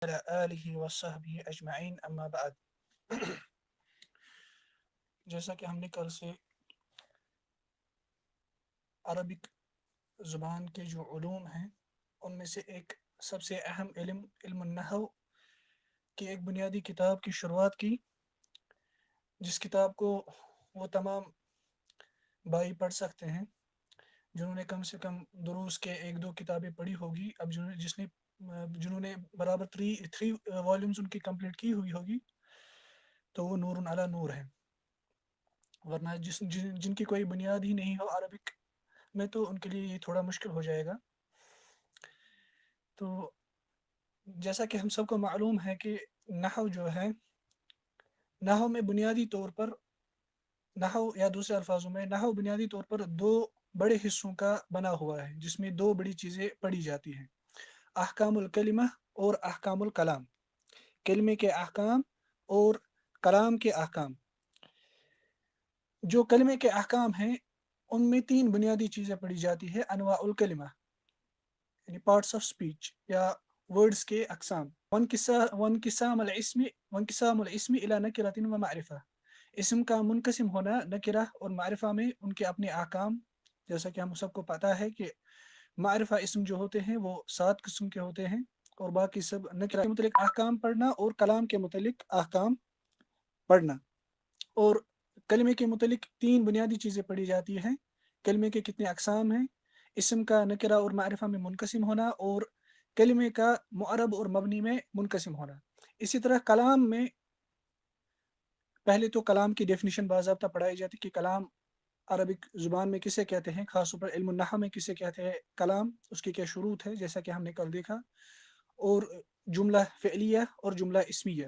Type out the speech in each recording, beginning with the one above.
وعلى آلہ وصحبہ اجمعین اما بعد. جیسا کہ ہم نے کل سے عربک زبان کے جو علوم ہیں ان میں سے ایک سب سے اہم علم النحو کی ایک بنیادی کتاب کی شروعات کی، جس کتاب کو وہ تمام بھائی پڑھ سکتے ہیں جنہوں نے کم سے کم دروس کے ایک دو کتابیں پڑھی ہوگی. اب جنہوں نے برابر 3 والیومز ان کی کمپلیٹ کی ہوئی ہوگی تو وہ نور علی نور ہے، ورنہ جن کی کوئی بنیاد ہی نہیں ہو عربک میں تو ان کے لیے یہ تھوڑا مشکل ہو جائے گا. تو جیسا کہ ہم سب کو معلوم ہے کہ نحو جو ہے، نحو میں بنیادی طور پر نحو یا دوسرے الفاظوں میں نحو بنیادی طور پر 2 بڑے حصوں کا بنا ہوا ہے، جس میں 2 بڑی چیزیں پڑھی جاتی ہیں: احکام الکلمہ اور احکام الکلام. کلمے کے احکام اور کلام کے احکام. جو کلمے کے احکام ہیں ان میں 3 بنیادی چیزیں پڑھی جاتی ہے: انواع الکلمہ یعنی پارٹس آف سپیچ یا ورڈز کے اقسام، وانقسام الاسم الی نکرۃ و معرفہ. اسم کا منقسم ہونا نکرہ اور معرفہ میں ان کے اپنے احکام. جیسا کہ ہم سب کو پتہ ہے کہ معرفہ اسم جو ہوتے ہیں وہ 7 قسم کے ہوتے ہیں، اور باقی سب نکرہ کے متعلق احکام پڑھنا اور کلام کے متعلق احکام پڑھنا. اور کلمے کے متعلق 3 بنیادی چیزیں پڑھی جاتی ہیں: کلمے کے کتنے اقسام ہیں، اسم کا نکرہ اور معرفہ میں منقسم ہونا، اور کلمے کا معرب اور مبنی میں منقسم ہونا. اسی طرح کلام میں پہلے تو کلام کی ڈیفینیشن باضابطہ پڑھائی جاتی کہ کلام عربک زبان میں کسے کہتے ہیں، خاص طور پر علم النحو میں کسے کہتے ہیں کلام، اس کی کیا شروط ہے جیسا کہ ہم نے کل دیکھا، اور جملہ فعلیہ اور جملہ اسمیہ،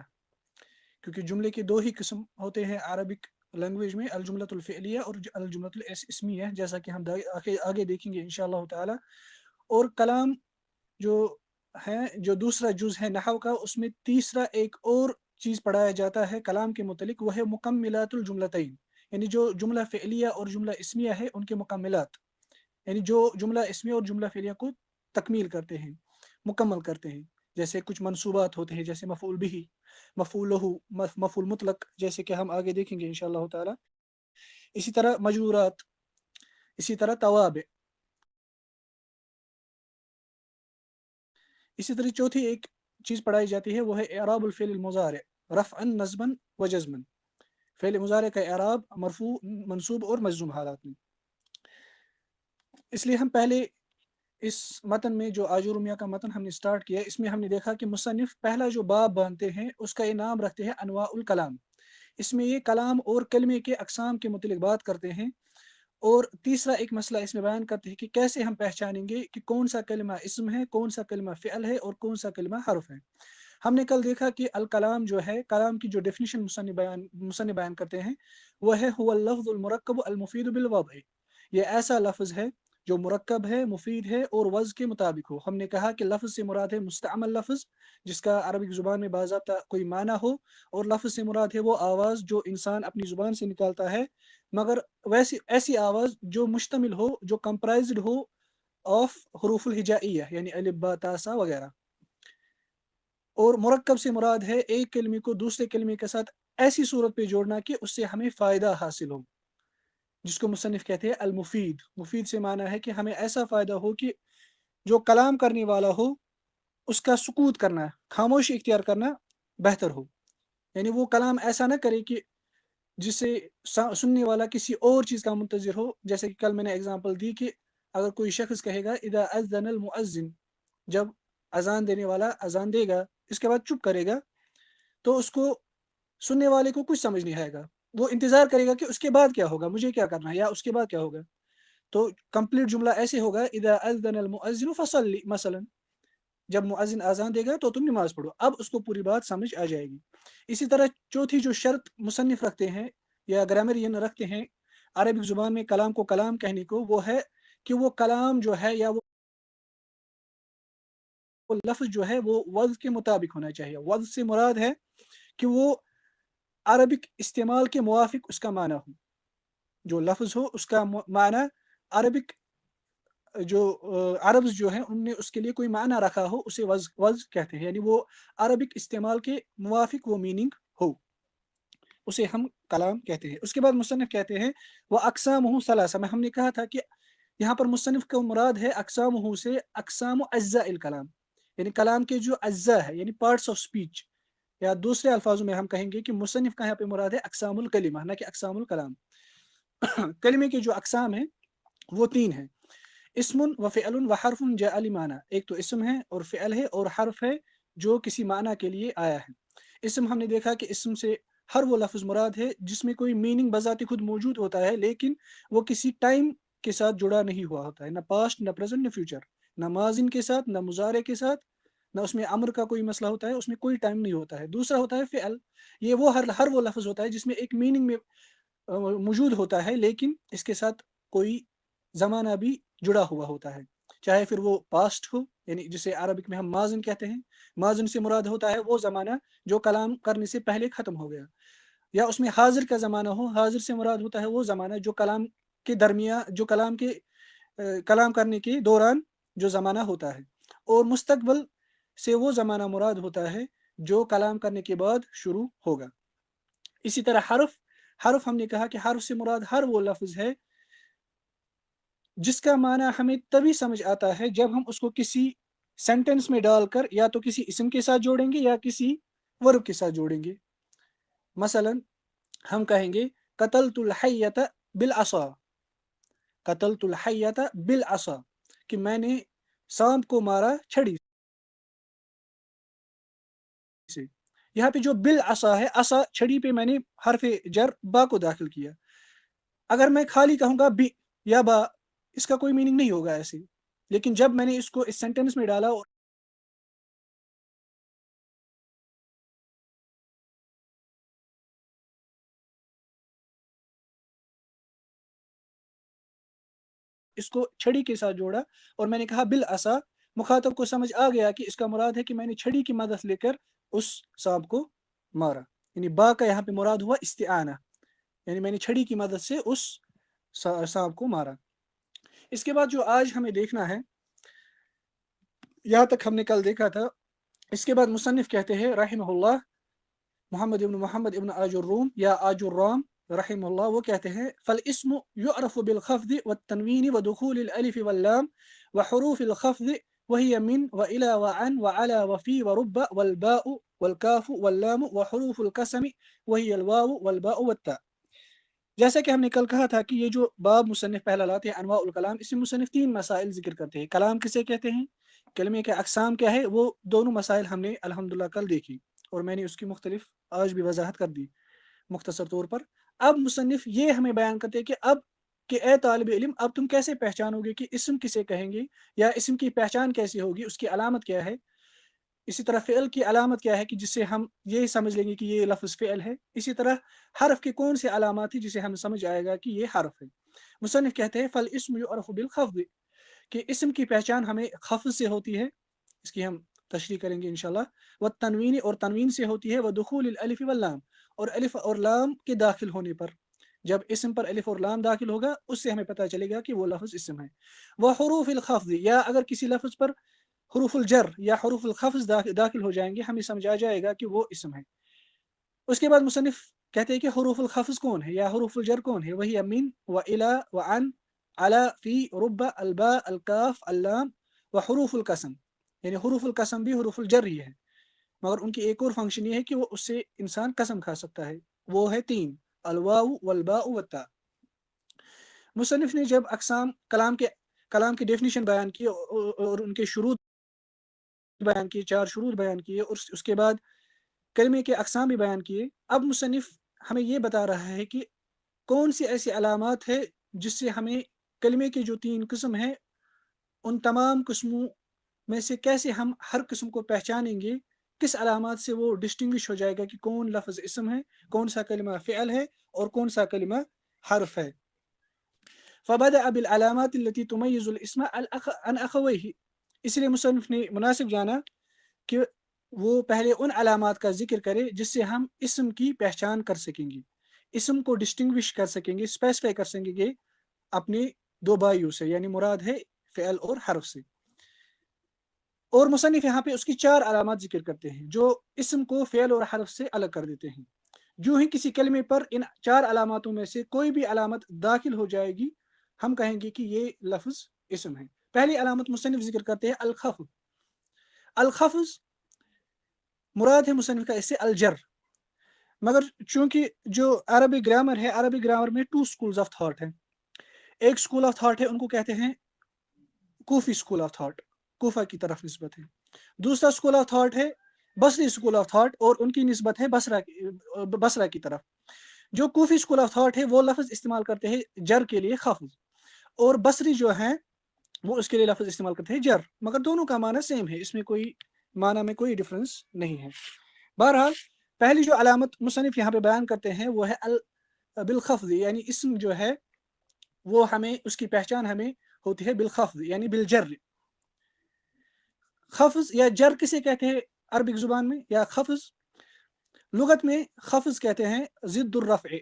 کیونکہ جملے کے 2 ہی قسم ہوتے ہیں عربک لینگویج میں: الجملۃ الفعلیہ اور الجملۃ الاسمیہ، جیسا کہ ہم آگے دیکھیں گے انشاءاللہ تعالی. اور کلام جو دوسرا جز ہے نحو کا، اس میں تیسرا ایک اور چیز پڑھایا جاتا ہے کلام کے متعلق، وہ ہے مکملات الجملتین، یعنی جو جملہ فعلیہ اور جملہ اسمیہ ہے ان کے مکملات، یعنی جو جملہ اسمیہ اور جملہ فعلیہ کو تکمیل کرتے ہیں، مکمل کرتے ہیں. جیسے کچھ منصوبات ہوتے ہیں، جیسے مفعول بہ، مفعول لہ، مفعول مطلق، جیسے کہ ہم آگے دیکھیں گے انشاءاللہ تعالی. اسی طرح مجرورات، اسی طرح توابع. اسی طرح چوتھی ایک چیز پڑھائی جاتی ہے وہ ہے اعراب الفعل المضارع رفعا نصبا و جزما. فعل مضارع کا اعراب مرفوع، منصوب اور مجزوم حالات میں. اس لیے ہم پہلے اس متن میں جو آجرومیہ کا متن ہم نے سٹارٹ کیا، اس میں ہم نے دیکھا کہ مصنف پہلا جو باب باندھتے ہیں اس کا انعام رکھتے ہیں انواع الکلام. اس میں یہ کلام اور کلمے کے اقسام کے متعلق بات کرتے ہیں، اور تیسرا ایک مسئلہ اس میں بیان کرتے ہیں کہ کیسے ہم پہچانیں گے کہ کون سا کلمہ اسم ہے، کون سا کلمہ فعل ہے اور کون سا کلمہ حرف ہے. ہم نے کل دیکھا کہ الکلام جو ہے، کلام کی جو ڈیفینیشن مصنف بیان کرتے ہیں وہ ہے هو اللفظ المرکب المفید بالوضع. یہ ایسا لفظ ہے جو مرکب ہے، مفید ہے اور وضع کے مطابق ہو. ہم نے کہا کہ لفظ سے مراد ہے مستعمل لفظ جس کا عربک زبان میں باضابطہ کوئی معنی ہو، اور لفظ سے مراد ہے وہ آواز جو انسان اپنی زبان سے نکالتا ہے، مگر ایسی آواز جو مشتمل ہو، جو کمپرائزڈ ہو آف حروف الہجائیہ یعنی الف با تا سا وغیرہ. اور مرکب سے مراد ہے ایک کلمے کو دوسرے کلمے کے ساتھ ایسی صورت پہ جوڑنا کہ اس سے ہمیں فائدہ حاصل ہو، جس کو مصنف کہتے ہیں المفید. مفید سے معنی ہے کہ ہمیں ایسا فائدہ ہو کہ جو کلام کرنے والا ہو اس کا سکوت کرنا، خاموشی اختیار کرنا بہتر ہو. یعنی وہ کلام ایسا نہ کرے کہ جس سے سننے والا کسی اور چیز کا منتظر ہو. جیسے کہ کل میں نے اگزامپل دی کہ اگر کوئی شخص کہے گا اذا اذن المؤذن، جب اذان دینے والا اذان دے گا اس کے بعد چپ کرے گا، تو اس کو سننے والے کو کچھ سمجھ نہیں آئے گا، وہ انتظار کرے گا کہ اس کے بعد کیا ہوگا، مجھے کیا کرنا ہے، یا اس کے بعد کیا ہوگا. تو کمپلیٹ جملہ ایسے ہوگا اذا اذن المؤذن فصلی، مثلا جب مؤذن اذان دے گا تو تم نماز پڑھو. اب اس کو پوری بات سمجھ آ جائے گی. اسی طرح چوتھی جو شرط مصنف رکھتے ہیں یا گرامرین رکھتے ہیں عربک زبان میں کلام کو کلام کہنے کو، وہ ہے کہ وہ کلام جو ہے یا وہ لفظ جو ہے وہ وضع کے مطابق ہونا چاہیے. وضع سے مراد ہے کہ وہ عربک استعمال کے موافق اس کا معنی ہو. جو لفظ ہو اس کا معنی عربک جو عربز جو ہیں ان نے اس کے لیے کوئی معنی رکھا ہو اسے وز کہتے ہیں، یعنی وہ عربک استعمال کے موافق وہ میننگ ہو اسے ہم کلام کہتے ہیں۔ اس کے بعد مصنف کہتے ہیں وہ اقسام ثلاثہ، میں ہم نے کہا تھا کہ یہاں پر مصنف کو مراد ہے اقسام سے اقسام اجزاء الکلام، یعنی کلام کے جو اجزاء ہے یعنی پارٹس آف اسپیچ، یا دوسرے الفاظوں میں ہم کہیں گے کہ مصنف کا یہاں پہ مراد ہے اقسام الکلمہ نہ کہ اقسام الکلام۔ کلمے کے جو اقسام ہیں وہ تین ہیں، اسم و فعل و حرف جاء لمعنی، ایک تو اسم ہے اور فعل ہے اور حرف ہے جو کسی معنی کے لیے آیا ہے۔ اسم ہم نے دیکھا کہ اسم سے ہر وہ لفظ مراد ہے جس میں کوئی میننگ بذات خود موجود ہوتا ہے لیکن وہ کسی ٹائم کے ساتھ جڑا نہیں ہوا ہوتا ہے، نہ پاسٹ نہ پریزنٹ نہ فیوچر، نہ ماضی کے ساتھ نہ مضارع کے ساتھ، نہ اس میں امر کا کوئی مسئلہ ہوتا ہے، اس میں کوئی ٹائم نہیں ہوتا ہے۔ دوسرا ہوتا ہے فعل، یہ وہ ہر وہ لفظ ہوتا ہے جس میں ایک میننگ میں موجود ہوتا ہے لیکن اس کے ساتھ کوئی زمانہ بھی جڑا ہوا ہوتا ہے، چاہے پھر وہ پاسٹ ہو یعنی جسے عربک میں ہم ماضن کہتے ہیں، ماضن سے مراد ہوتا ہے وہ زمانہ جو کلام کرنے سے پہلے ختم ہو گیا، یا اس میں حاضر کا زمانہ ہو، حاضر سے مراد ہوتا ہے وہ زمانہ جو کلام کے درمیان جو کلام کرنے کے دوران جو زمانہ ہوتا ہے، اور مستقبل سے وہ زمانہ مراد ہوتا ہے جو کلام کرنے کے بعد شروع ہوگا۔ اسی طرح حرف ہم نے کہا کہ حرف سے مراد ہر وہ لفظ ہے جس کا معنی ہمیں تبھی سمجھ آتا ہے جب ہم اس کو کسی سینٹنس میں ڈال کر یا تو کسی اسم کے ساتھ جوڑیں گے یا کسی ورب کے ساتھ جوڑیں گے۔ مثلا ہم کہیں گے قتلت الحیۃ بالعصا، قتلت الحیۃ بالعصا، کہ میں نے سانپ کو مارا چھڑی سے۔ یہاں پہ جو بالعصا ہے، عصا چھڑی پہ میں نے حرف جر با کو داخل کیا۔ اگر میں خالی کہوں گا بی یا با، اس کا کوئی میننگ نہیں ہوگا ایسے، لیکن جب میں نے اس کو اس سینٹنس میں ڈالا اور اس کو چھڑی کے ساتھ جوڑا اور میں نے کہا بالعصا، مخاطب کو سمجھ آ گیا کہ اس کا مراد ہے کہ میں نے چھڑی کی مدد لے کر اس سانپ کو مارا، یعنی با کا یہاں پہ مراد ہوا استعانہ، یعنی میں نے چھڑی کی مدد سے اس سانپ کو مارا۔ اس کے بعد جو آج ہمیں دیکھنا ہے، یہاں تک ہم نے کل دیکھا تھا، اس کے بعد مصنف کہتے ہیں رحمہ اللہ، محمد ابن آج الروم یا آج الرام رحمہ اللہ، وہ کہتے ہیں فالاسم يعرف بالخفض والتنوین ودخول الالف واللام وحروف الخفض وهي من والى وعن وعلى وفي ورب والباء والكاف واللام وحروف القسم وهي الواو والباء والتاء۔ جیسا کہ ہم نے کل کہا تھا کہ یہ جو باب مصنف پہلا لاتے ہیں انواع الکلام، اس میں مصنف تین مسائل ذکر کرتے ہیں، کلام کسے کہتے ہیں، کلمے کے اقسام کیا ہے، وہ دونوں مسائل ہم نے الحمدللہ کل دیکھی اور میں نے اس کی مختلف آج بھی وضاحت کر دی مختصر طور پر۔ اب مصنف یہ ہمیں بیان کرتے ہیں کہ اب کہ اے طالب علم، اب تم کیسے پہچانو گے کہ اسم کسے کہیں گے، یا اسم کی پہچان کیسی ہوگی، اس کی علامت کیا ہے، اسی طرح فعل کی علامت کیا ہے کہ جس سے ہم یہ سمجھ لیں گے کہ یہ لفظ فعل ہے، اسی طرح حرف کے کون سے علامات ہیں جسے ہم سمجھ آئے گا کہ یہ حرف ہے۔ مصنف کہتے ہیں فالاسم یعرف بالخفض، کہ اسم کی پہچان ہمیں خفض سے ہوتی ہے، اس کی ہم تشریح کریں گے انشاءاللہ، والتنوین، اور تنوین سے ہوتی ہے، ودخول الالف واللام، اور الف اور لام کے داخل ہونے پر، جب اسم پر الف اور لام داخل ہوگا اس سے ہمیں پتہ چلے گا کہ وہ لفظ اسم ہے۔ وحروف الخفض، یا اگر کسی لفظ پر حروف الجر یا حروف الخفض داخل ہو جائیں گے ہمیں سمجھ آ جائے گا کہ وہ اسم ہے۔ اس کے بعد مصنف کہتے ہیں کہ حروف الخفض کون ہے یا حروف الجر کون ہے، وہی من و الی و عن علی فی رب الباء الکاف اللام و حروف القسم، یعنی حروف القسم بھی حروف الجر ہی ہے، مگر ان کی ایک اور فنکشن یہ ہے کہ وہ اس سے انسان قسم کھا سکتا ہے، وہ ہے تین، الواو والباء والتاء۔ مصنف نے جب اقسام کلام کی ڈیفینیشن بیان کی اور ان کے شروط بیان کیے، چار شروط بیان کیے، اور اس کے بعد کلمے کے اقسام بھی بیان کیے، اب مصنف ہمیں یہ بتا رہا ہے کہ کون سی ایسی علامات ہے جس سے ہمیں کلمے کے جو تین قسم ہیں ان تمام قسموں میں سے کیسے ہم ہر قسم کو پہچانیں گے، کس علامات سے وہ ڈسٹنگوش ہو جائے گا کہ کون لفظ اسم ہے، کون سا کلمہ فعل ہے اور کون سا کلمہ حرف ہے۔ فبدأ بالعلامات التي تميز الاسم عن اخويه، اس لیے مصنف نے مناسب جانا کہ وہ پہلے ان علامات کا ذکر کرے جس سے ہم اسم کی پہچان کر سکیں گے، اسم کو ڈسٹنگوش کر سکیں گے، اسپیسیفائی کر سکیں گے اپنے دو بھائیوں سے، یعنی مراد ہے فعل اور حرف سے. اور مصنف یہاں پہ اس کی 4 علامات ذکر کرتے ہیں جو اسم کو فعل اور حرف سے الگ کر دیتے ہیں. جو ہی کسی کلمے پر ان 4 علاماتوں میں سے کوئی بھی علامت داخل ہو جائے گی ہم کہیں گے کہ یہ لفظ اسم ہے. پہلی علامت مصنف ذکر کرتے ہیں الخفض. الخفض مراد ہے مصنف کا اس سے الجر. مگر چونکہ جو عربی گرامر ہے، عربی گرامر میں 2 schools of thought ہیں. ایک اسکول آف تھاٹ ہے، ان کو کہتے ہیں کوفی اسکول آف تھاٹ، کوفہ کی طرف نسبت ہے. دوسرا اسکول آف تھاٹ ہے بصری اسکول آف تھاٹ، اور ان کی نسبت ہے بصرہ کی طرف. جو کوفی اسکول آف تھاٹ ہے وہ لفظ استعمال کرتے ہیں جر کے لیے خفض، اور بصری جو ہیں وہ اس کے لیے لفظ استعمال کرتے ہیں جر. مگر دونوں کا معنی سیم ہے، اس میں کوئی معنی میں کوئی ڈفرنس نہیں ہے. بہرحال پہلی جو علامت مصنف یہاں پہ بیان کرتے ہیں وہ ہے بالخفض، یعنی اسم جو ہے وہ ہمیں اس کی پہچان ہمیں ہوتی ہے بالخفض یعنی بالجر. خفض یا جر کسے کہتے ہیں عربک زبان میں یا خفض؟ لغت میں خفض کہتے ہیں ضد الرفع،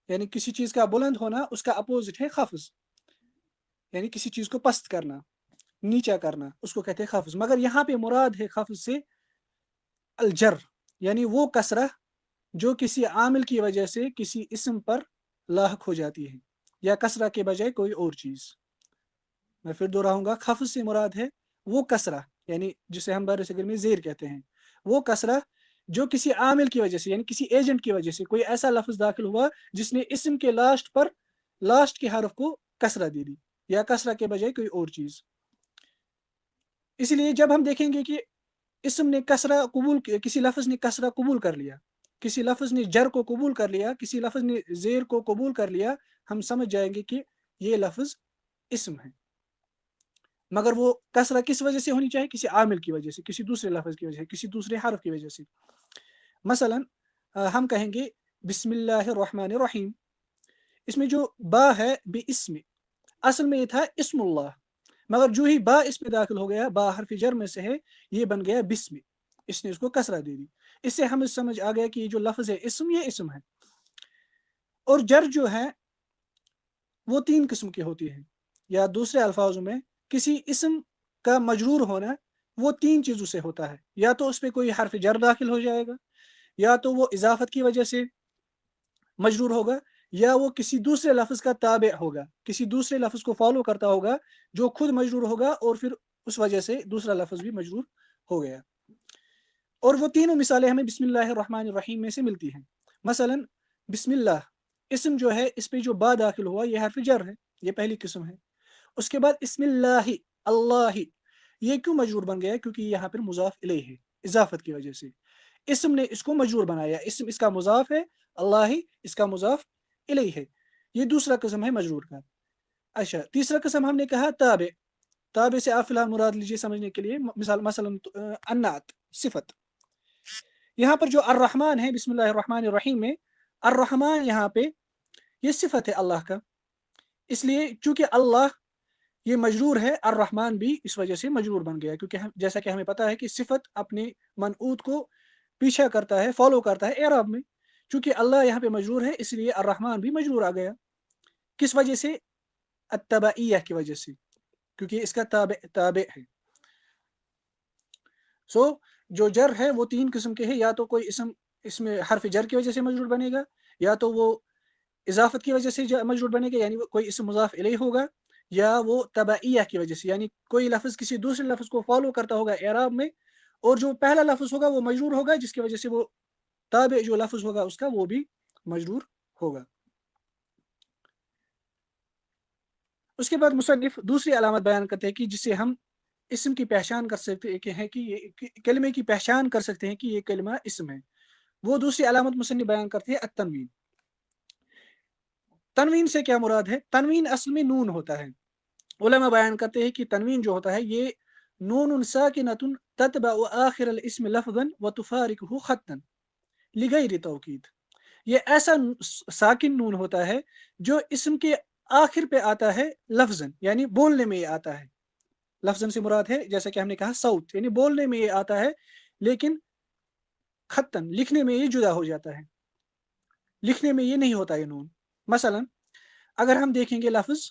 یعنی کسی چیز کا بلند ہونا اس کا اپوزٹ ہے خفض، یعنی کسی چیز کو پست کرنا، نیچا کرنا، اس کو کہتے ہیں خفض. مگر یہاں پہ مراد ہے خفض سے الجر، یعنی وہ کسرہ جو کسی عامل کی وجہ سے کسی اسم پر لاحق ہو جاتی ہے، یا کسرہ کے بجائے کوئی اور چیز. میں پھر دوہراؤں گا، خفض سے مراد ہے وہ کسرہ، یعنی جسے ہم بر صغیر میں زیر کہتے ہیں، وہ کسرہ جو کسی عامل کی وجہ سے یعنی کسی ایجنٹ کی وجہ سے کوئی ایسا لفظ داخل ہوا جس نے اسم کے لاسٹ کے حرف کو کسرہ دے دی، یا کسرہ کے بجائے کوئی اور چیز. اس لیے جب ہم دیکھیں گے کہ اسم نے کسرہ قبول کیا، کسی لفظ نے کسرہ قبول کر لیا، کسی لفظ نے جر کو قبول کر لیا، کسی لفظ نے زیر کو قبول کر لیا، ہم سمجھ جائیں گے کہ یہ لفظ اسم ہے. مگر وہ کسرہ کس وجہ سے ہونی چاہیے؟ کسی عامل کی وجہ سے، کسی دوسرے لفظ کی وجہ سے، کسی دوسرے حرف کی وجہ سے. مثلا ہم کہیں گے بسم اللہ الرحمن الرحیم، اس میں جو با ہے بے اسم، اصل میں یہ تھا اسم اللہ، مگر جو ہی با اس میں داخل ہو گیا، با حرف جر میں سے ہے، یہ بن گیا بسم، اس نے اس کو کسرہ دے دی. اس سے ہمیں سمجھ آ گیا کہ یہ جو لفظ ہے اسم، یہ اسم ہے. اور جر جو ہے وہ 3 قسم کی ہوتی ہے، یا دوسرے الفاظوں میں کسی اسم کا مجرور ہونا وہ 3 چیزوں سے ہوتا ہے. یا تو اس پہ کوئی حرف جر داخل ہو جائے گا، یا تو وہ اضافت کی وجہ سے مجرور ہوگا، یا وہ کسی دوسرے لفظ کا تابع ہوگا، کسی دوسرے لفظ کو فالو کرتا ہوگا جو خود مجرور ہوگا، اور پھر اس وجہ سے دوسرا لفظ بھی مجرور ہو گیا. اور وہ تینوں مثالیں ہمیں بسم اللہ الرحمن الرحیم میں سے ملتی ہیں. مثلا بسم اللہ اسم جو ہے اس پہ جو با داخل ہوا یہ حرف جر ہے، یہ پہلی قسم ہے. اس کے بعد اسم اللہ، اللہ یہ کیوں مجرور بن گیا؟ کیونکہ یہاں پر مضاف الیہ ہے، اضافت کی وجہ سے اسم نے اس کو مجرور بنایا. اسم اس کا مضاف ہے، اللہ اس کا مضاف الیہ ہے. یہ دوسرا قسم ہے مجرور کا. اچھا، تیسرا قسم ہم نے کہا تابع. تابع سے آپ فی الحال مراد لیجیے سمجھنے کے لیے، مثلا انعت صفت. یہاں پر جو الرحمن ہے بسم اللہ الرحمن الرحیم میں، الرحمن یہاں پہ یہ صفت ہے اللہ کا، اس لیے چونکہ اللہ یہ مجرور ہے، الرحمن بھی اس وجہ سے مجرور بن گیا. کیونکہ جیسا کہ ہمیں پتا ہے کہ صفت اپنے منعوت کو پیچھا کرتا ہے، فالو کرتا ہے اعراب میں. چونکہ اللہ یہاں پہ مجرور ہے اس لیے الرحمن بھی مجرور آ گیا. کس وجہ سے؟ التبعیہ کی وجہ سے، کیونکہ اس کا تابع ہے. جو جر ہے وہ 3 قسم کے ہیں، یا تو کوئی اسم اس میں حرف جر کی وجہ سے مجرور بنے گا، یا تو وہ اضافت کی وجہ سے مجرور بنے گا یعنی کوئی اسم مضاف الیہ ہوگا، یا وہ تبعیہ کی وجہ سے یعنی کوئی لفظ کسی دوسرے لفظ کو فالو کرتا ہوگا اعراب میں، اور جو پہلا لفظ ہوگا وہ مجرور ہوگا، جس کی وجہ سے وہ تابع جو لفظ ہوگا اس کا وہ بھی مجرور ہوگا. اس کے بعد مصنف دوسری علامت بیان کرتے ہیں کہ جسے ہم اسم کی پہچان کر سکتے ہیں کہ یہ کلمے کی پہچان کر سکتے ہیں کہ یہ کلمہ اسم ہے. وہ دوسری علامت مصنف بیان کرتے ہیں التنوین. تنوین سے کیا مراد ہے؟ تنوین اصل میں نون ہوتا ہے. علماء بیان کرتے ہیں کہ تنوین جو ہوتا ہے یہ نون ساکنۃ تتبع آخر الاسم لفظا وتفارقه خطا لغیر توکید. یہ ایسا ساکن نون ہوتا ہے جو اسم کے آخر پہ آتا ہے لفظاً، یعنی بولنے میں یہ آتا ہے. لفظاً سے مراد ہے جیسا کہ ہم نے کہا صوت، یعنی بولنے میں یہ آتا ہے، لیکن خطاً لکھنے میں یہ جدا ہو جاتا ہے، لکھنے میں یہ نہیں ہوتا یہ نون. مثلا اگر ہم دیکھیں گے لفظ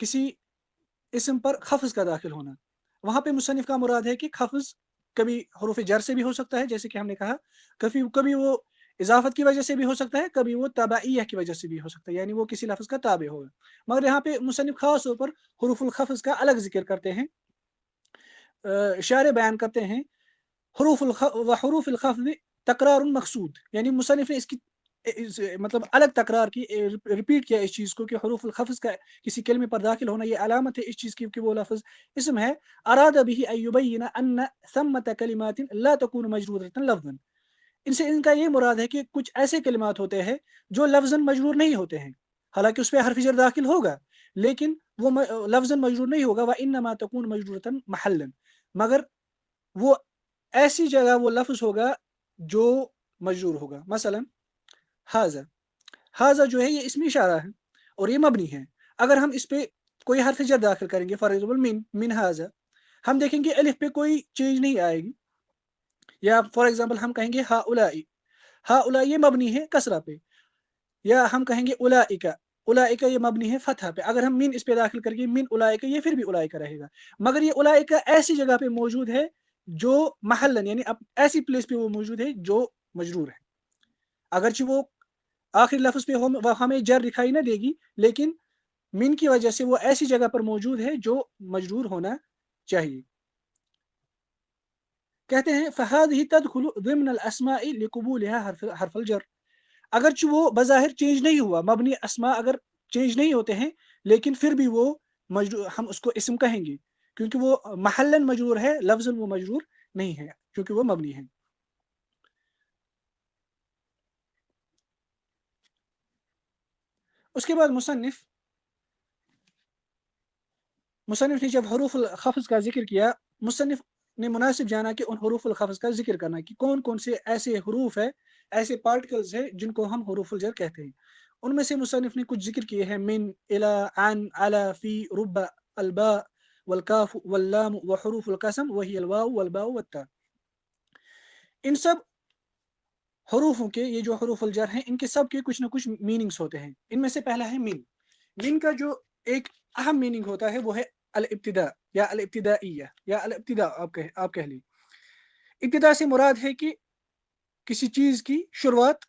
کسی اسم پر خفض کا داخل ہونا. وہاں پہ مصنف کا مراد ہے کہ خفض کبھی حروف جر سے بھی ہو سکتا ہے، جیسے کہ ہم نے کہا، کبھی وہ اضافت کی وجہ سے بھی ہو سکتا ہے، کبھی وہ تبعیہ کی وجہ سے بھی ہو سکتا ہے، یعنی وہ کسی لفظ کا تابع ہوگا. مگر یہاں پہ مصنف خاص طور پر حروف الخفض کا الگ ذکر کرتے ہیں، اشارے بیان کرتے ہیں. حروف الخفض تکرار مقصود، یعنی مصنف نے اس کی مطلب الگ تکرار کی، ریپیٹ کیا اس چیز کو کہ حروف الخفض کا کسی کلمے پر داخل ہونا یہ علامت ہے اس چیز کی کہ وہ لفظ اسم ہے. اراد به ان يبين ان ثمة كلمات لا تكون مجرورة لفظا. ان کا یہ مراد ہے کہ کچھ ایسے کلمات ہوتے ہیں جو لفظاً مجرور نہیں ہوتے ہیں، حالانکہ اس پہ حرف جر داخل ہوگا لیکن وہ لفظاً مجرور نہیں ہوگا. وانما تكون مجرورة محلا، مگر وہ ایسی جگہ وہ لفظ ہوگا جو مجرور ہوگا. مثلا حاضر، حاضر جو ہے یہ اسمی اشارہ ہے اور یہ مبنی ہے. اگر ہم اس پہ کوئی حرف جر داخل کریں گے، فار ایگزامپل من حاضر، ہم دیکھیں گے الف پہ کوئی چینج نہیں آئے گی. یا فار ایگزامپل ہم کہیں گے ہا اولائی، ہا اولائی یہ مبنی ہے کسرہ پہ. یا ہم کہیں گے اولائکا، اولائکا یہ مبنی ہے فتح پہ. اگر ہم من اس پہ داخل کر کے من اولائکا، یہ پھر بھی اولائکا رہے گا. مگر یہ اولائکا ایسی جگہ پہ موجود ہے جو محلن، یعنی ایسی پلیس پہ وہ موجود ہے جو مجرور ہے. اگرچہ وہ آخری لفظ پہ ہمیں جر دکھائی نہ دے گی، لیکن من کی وجہ سے وہ ایسی جگہ پر موجود ہے جو مجرور ہونا چاہیے. کہتے ہیں فَهَذِهِ تَدْخُلُ ضِمْنَ الْأَسْمَاءِ لِقُبُولِهَا حرف الجر. اگرچہ وہ بظاہر چینج نہیں ہوا، مبنی اسماء اگر چینج نہیں ہوتے ہیں لیکن پھر بھی وہ ہم اس کو اسم کہیں گے کیونکہ وہ محلاً مجرور ہے، لفظاً وہ مجرور نہیں ہے کیونکہ وہ مبنی ہے. اس کے بعد مصنف نے جب حروف الخفض کا ذکر کیا، مصنف نے مناسب جانا کہ ان حروف الخفض کا ذکر کرنا کہ کون کون سے ایسے حروف ہے، ایسے پارٹیکلز ہیں جن کو ہم حروف الجر کہتے ہیں. ان میں سے مصنف نے کچھ ذکر کیے ہیں: من، الی، عن، علی، فی، رب، الباء والکاف واللام وحروف القسم وہی الواو والباء والتاء. ان سب حروفوں کے، یہ جو حروف الجر ہیں، ان کے سب کے کچھ نہ کچھ میننگز ہوتے ہیں. ان میں سے پہلا ہے من. من کا جو ایک اہم میننگ ہوتا ہے وہ ہے الابتداء یا الابتدائیہ یا الابتداء، آپ کہہ لیں. ابتداء سے مراد ہے کہ کسی چیز کی شروعات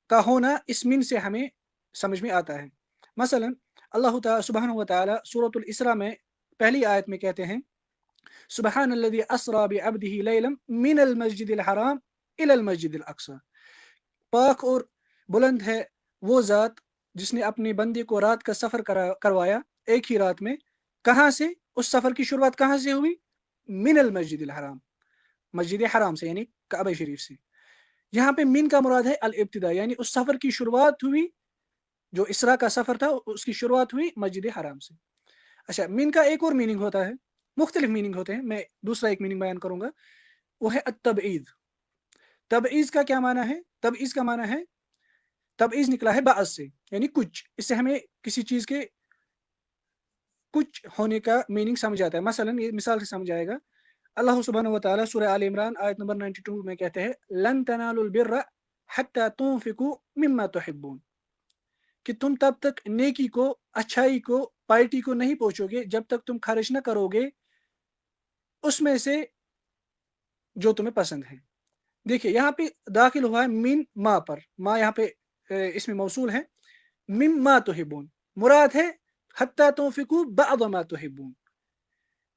کا ہونا اس من سے ہمیں سمجھ میں آتا ہے. مثلا اللہ تعالی سبحانہ و تعالی سورۃ الاسراء میں پہلی آیت میں کہتے ہیں سبحان الذی اسری بعبدہ لیلا من المسجد الحرام الی المسجد الاقصی. پاک اور بلند ہے وہ ذات جس نے اپنے بندے کو رات کا سفر کروایا ایک ہی رات میں. کہاں سے؟ اس سفر کی شروعات کہاں سے ہوئی؟ من المسجد الحرام، مسجد حرام سے، یعنی کعبہ شریف سے. یہاں پہ من کا مراد ہے الابتداء، یعنی اس سفر کی شروعات ہوئی، جو اسراء کا سفر تھا اس کی شروعات ہوئی مسجد حرام سے. اچھا، من کا ایک اور میننگ ہوتا ہے، مختلف میننگ ہوتے ہیں، میں دوسرا ایک میننگ بیان کروں گا، وہ ہے التبعید. تبعیض کا کیا معنی ہے؟ تبعیض کا معنی ہے، تبعیض نکلا ہے بعض سے، یعنی کچھ. اس سے ہمیں کسی چیز کے کچھ ہونے کا میننگ سمجھ آتا ہے. مثلا یہ مثال سے سمجھ آئے گا. اللہ سبحانہ و تعالیٰ سورہ آل عمران آیت نمبر 92 میں کہتے ہیں لن تنالوا البر حتى تنفقوا مما تحبون، کہ تم تب تک نیکی کو، اچھائی کو، پائٹی کو نہیں پہنچو گے جب تک تم خرچ نہ کرو گے اس میں سے جو تمہیں پسند ہے. دیکھیے یہاں پہ داخل ہوا ہے من ما پر، ما یہاں پہ اس میں موصول ہے. مما تحبون مراد ہے حتی تنفقوا بعض ما تحبون،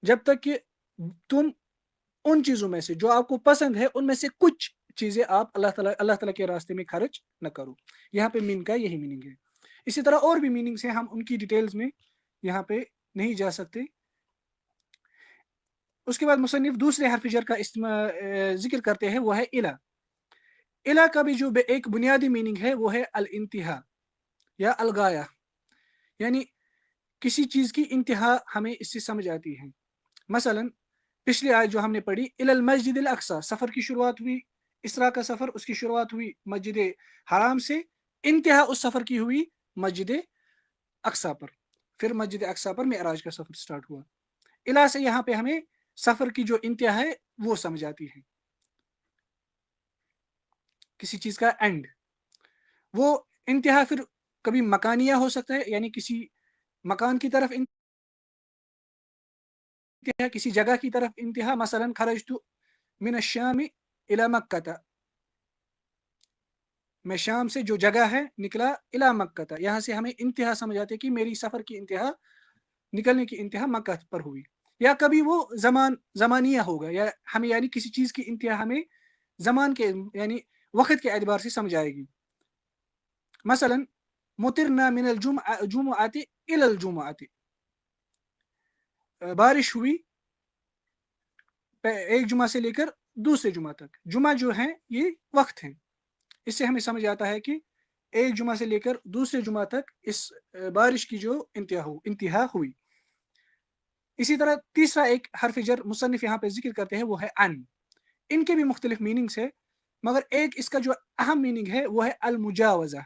جب تک کہ تم ان چیزوں میں سے جو آپ کو پسند ہے ان میں سے کچھ چیزیں آپ اللہ تعالیٰ کے راستے میں خرچ نہ کرو. یہاں پہ من کا یہی میننگ ہے. اسی طرح اور بھی میننگس ہیں، ہم ان کی ڈیٹیلز میں یہاں پہ نہیں جا سکتے. اس کے بعد مصنف دوسرے حرف جر کا ذکر کرتے ہیں، وہ ہے الا. الا کا بھی جو ایک بنیادی میننگ ہے وہ ہے الانتہا یا الغایہ، یعنی کسی چیز کی انتہا ہمیں اس سے سمجھ آتی ہے. مثلا پچھلی آیت جو ہم نے پڑھی الی المسجد الاقصی، سفر کی شروعات ہوئی، اسراء کا سفر، اس کی شروعات ہوئی مسجد حرام سے، انتہا اس سفر کی ہوئی مسجد اقصی پر، پھر مسجد اقصی پر معراج کا سفر سٹارٹ ہوا. الی سے یہاں پہ ہمیں سفر کی جو انتہا ہے وہ سمجھ آتی ہے، کسی چیز کا اینڈ. وہ انتہا پھر کبھی مکانیہ ہو سکتا ہے، یعنی کسی مکان کی طرف انتہا، کسی جگہ کی طرف انتہا، مثلا خرجت من الشام الى مکہ، میں شام سے جو جگہ ہے نکلا الی مکہ، یہاں سے ہمیں انتہا سمجھ آتی ہے کہ میری سفر کی انتہا، نکلنے کی انتہا مکہ پر ہوئی. یا کبھی وہ زمانیہ ہوگا، یا ہمیں یعنی کسی چیز کی انتہا ہمیں زمان کے یعنی وقت کے اعتبار سے سمجھ آئے گی. مثلا مطرنا من الجمعۃ الی الجمعۃ، بارش ہوئی ایک جمعہ سے لے کر دوسرے جمعہ تک. جمعہ جو ہیں یہ وقت ہیں، اس سے ہمیں سمجھ آتا ہے کہ ایک جمعہ سے لے کر دوسرے جمعہ تک اس بارش کی جو انتہا ہوئی. اسی طرح تیسرا ایک حرف جر مصنف یہاں پہ ذکر کرتے ہیں وہ ہے ان. ان کے بھی مختلف میننگس ہے، مگر ایک اس کا جو اہم میننگ ہے وہ ہے المجاوزہ،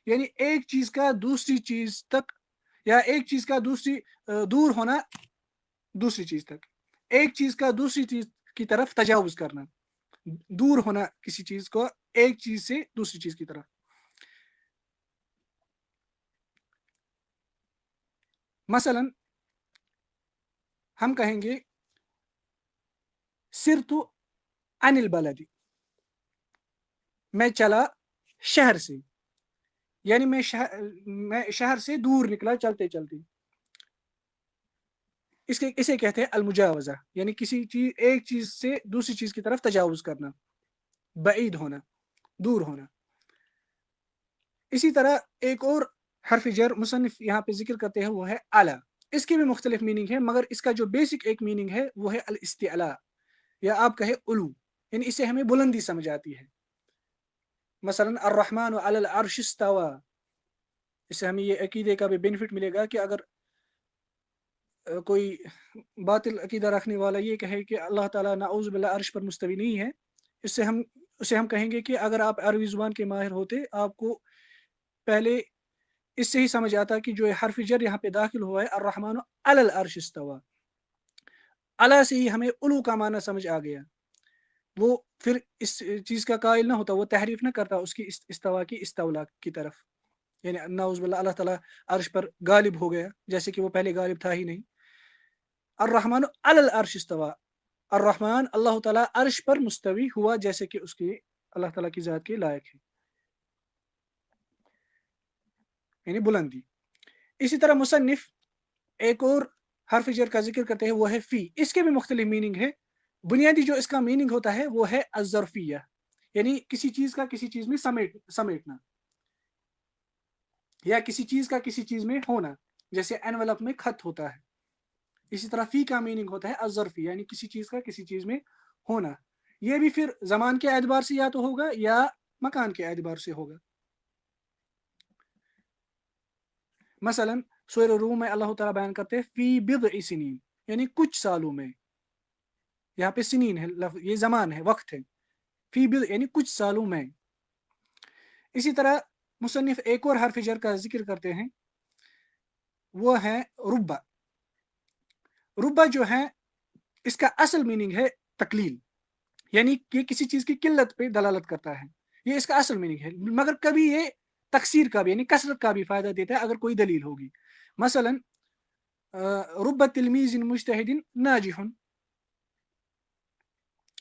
یعنی ایک چیز کا دوسری چیز تک، یا ایک چیز کا دور ہونا دوسری چیز تک، ایک چیز کا دوسری چیز کی طرف تجاوز کرنا، دور ہونا کسی چیز کو ایک چیز سے دوسری چیز کی طرف. مثلا ہم کہیں گے سرت عن البلد، میں چلا شہر سے، یعنی میں شہر سے دور نکلا چلتے چلتے. اسے کہتے ہیں المجاوزہ، یعنی کسی چیز ایک چیز سے دوسری چیز کی طرف تجاوز کرنا، بعید ہونا، دور ہونا. اسی طرح ایک اور حرف جر مصنف یہاں پہ ذکر کرتے ہیں وہ ہے اعلیٰ. اس کی بھی مختلف میننگ ہے، مگر اس کا جو بیسک ایک میننگ ہے وہ ہے الاستعلاء، یا آپ کہیں علو، یعنی اسے ہمیں بلندی سمجھ آتی ہے. مثلا الرحمن علی العرش استوى، اس سے ہمیں یہ عقیدے کا بھی بینیفٹ ملے گا کہ اگر کوئی باطل عقیدہ رکھنے والا یہ کہے کہ اللہ تعالیٰ نعوذ باللہ عرش پر مستوی نہیں ہے، اسے ہم کہیں گے کہ اگر آپ عربی زبان کے ماہر ہوتے آپ کو پہلے اس سے ہی سمجھ آتا کہ جو حرف جر یہاں پہ داخل ہوا ہے الرحمن علی العرش استوى، علی سے ہی ہمیں علو کا معنی سمجھ آ گیا. وہ پھر اس چیز کا قائل نہ ہوتا، وہ تحریف نہ کرتا اس کی استوا کی استولا کی طرف، یعنی نعوذ باللہ اللہ تعالیٰ عرش پر غالب ہو گیا جیسے کہ وہ پہلے غالب تھا ہی نہیں. الرحمن علی العرش استوى، الرحمن اللہ تعالیٰ عرش پر مستوی ہوا جیسے کہ اس کی اللہ تعالیٰ کی ذات کے لائق ہے، یعنی بلندی. اسی طرح مصنف ایک اور حرف جر کا ذکر کرتے ہیں وہ ہے فی. اس کے بھی مختلف میننگ ہے. بنیادی جو اس کا میننگ ہوتا ہے وہ ہے الظرفیہ، یعنی کسی چیز کا کسی چیز میں سمیٹنا، یا کسی چیز کا کسی چیز میں ہونا، جیسے انویلپ میں خط ہوتا ہے. اسی طرح فی کا میننگ ہوتا ہے الظرفی، یعنی کسی چیز کا کسی چیز میں ہونا. یہ بھی پھر زمان کے اعتبار سے یا تو ہوگا یا مکان کے اعتبار سے ہوگا. مثلا سورہ روم میں اللہ تعالیٰ بیان کرتے ہیں فی بضع سنین، یعنی کچھ سالوں میں. یہاں پہ سنین ہے، یہ زمان ہے، وقت ہے. فی بضع یعنی کچھ سالوں میں. اسی طرح مصنف ایک اور حرف جر کا ذکر کرتے ہیں وہ ہے ربا. ربا جو ہے اس کا اصل میننگ ہے تقلیل، یعنی یہ کسی چیز کی قلت پہ دلالت کرتا ہے، یہ اس کا اصل میننگ ہے. مگر کبھی یہ تکثیر کا بھی یعنی کثرت کا بھی فائدہ دیتا ہے اگر کوئی دلیل ہوگی. مثلا رب تلمیذ مجتہد ناجح،